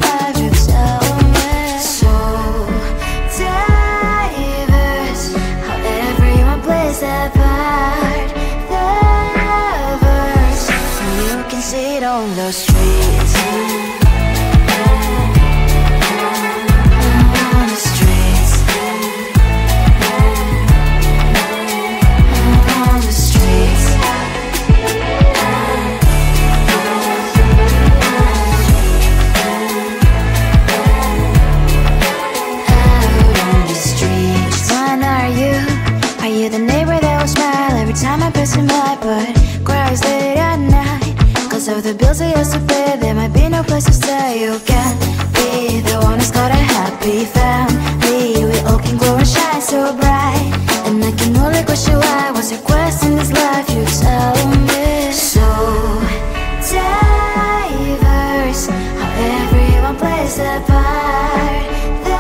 this life, you tell me. So diverse, how everyone plays their part. The verse, you can see it on the streets. Of the bills I used to pay, there might be no place to stay. You can be the one who's got a happy family. We all can glow and shine so bright, and I can only question why. What's your quest in this life? You tell me. So diverse, how everyone plays their part. The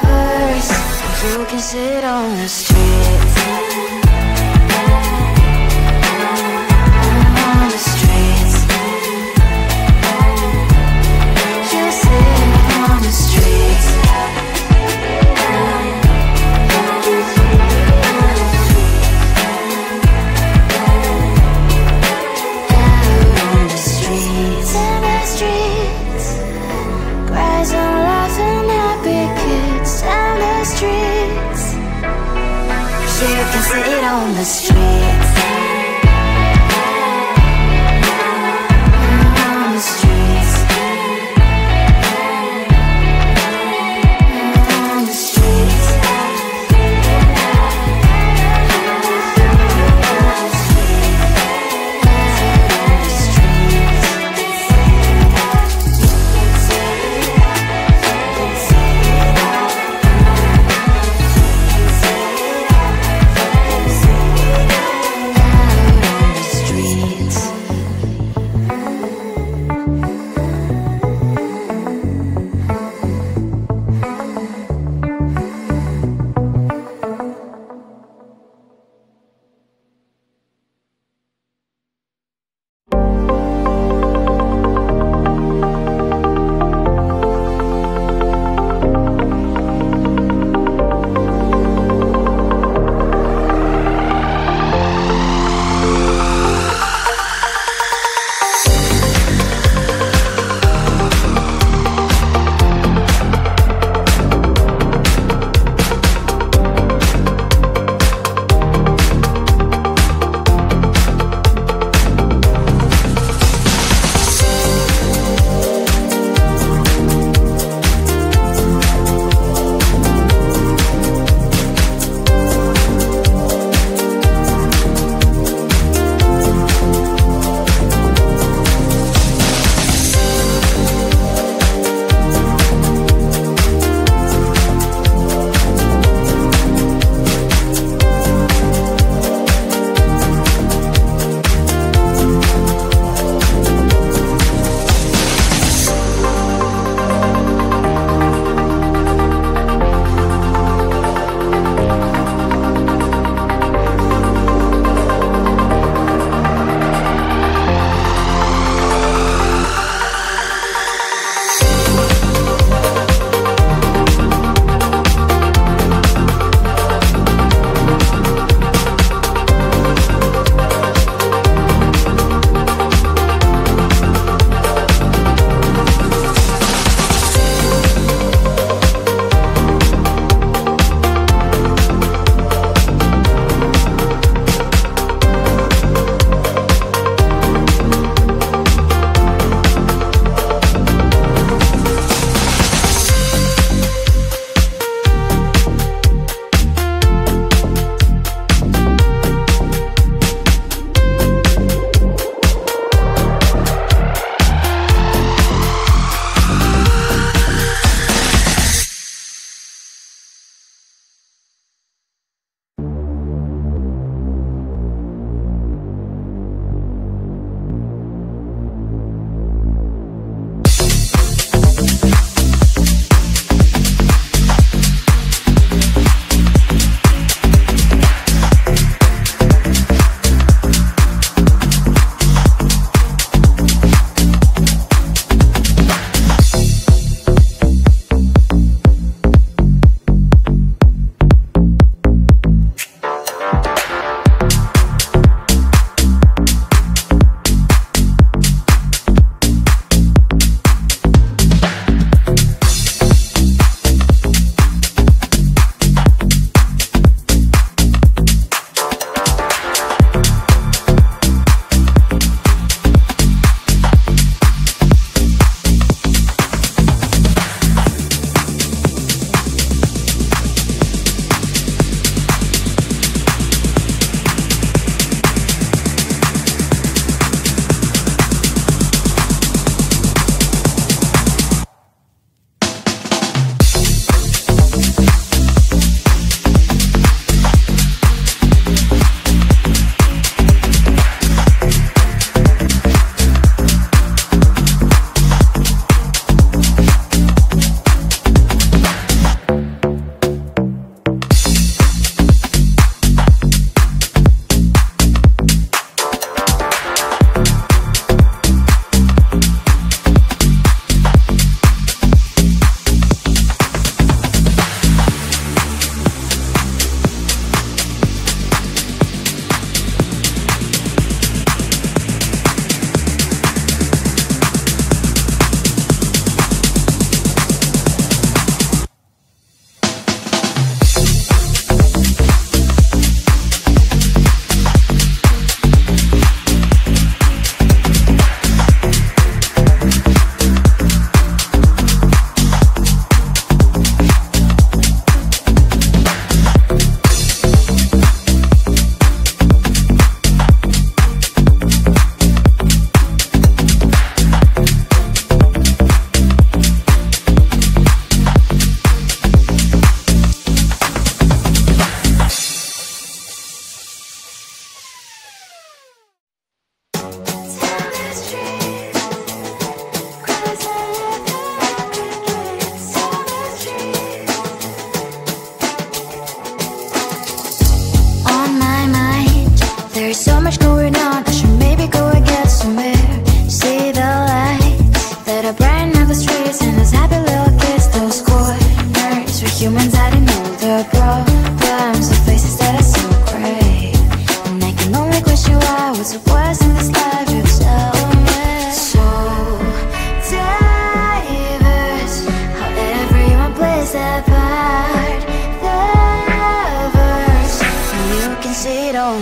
verse, you can sit on the streets. You can see it on the streets. On the streets. On the streets.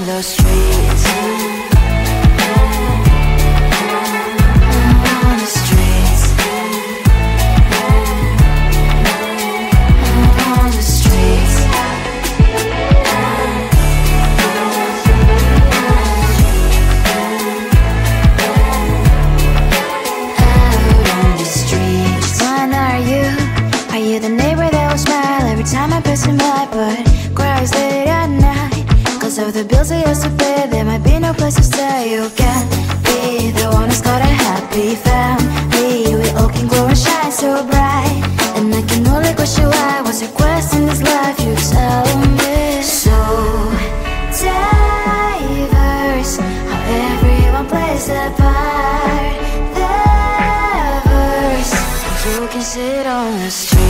the streets. On the streets. On the streets. The neighbor that will smile every time I pass him by, but cries late at night. Cause of the bills I have to pay, there might be no place to stay. You can't be the one who's got a happy family. We all can glow and shine so bright, and I can only question why. What's your quest in this life? You tell me. So diverse, how everyone plays their part. Their verse, you can sit on the street.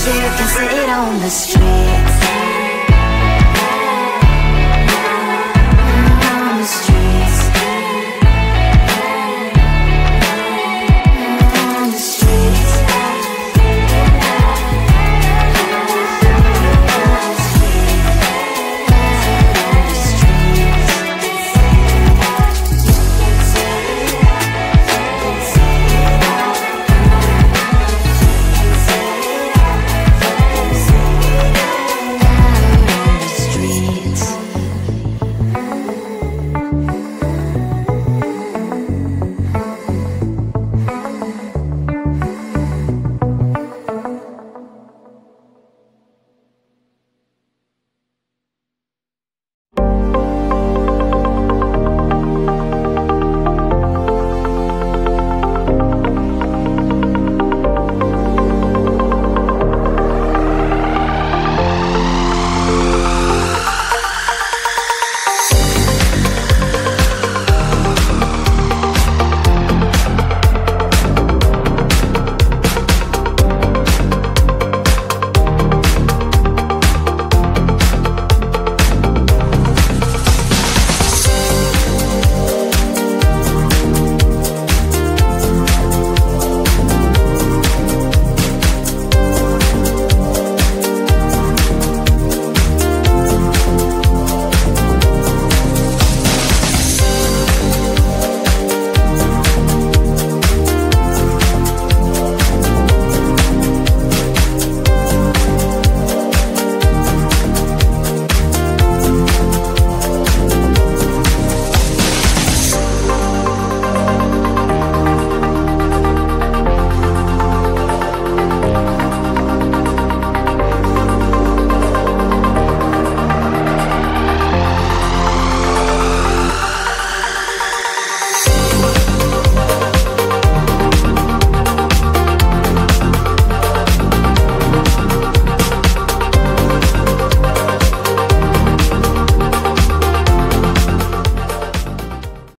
You can sit on the streets.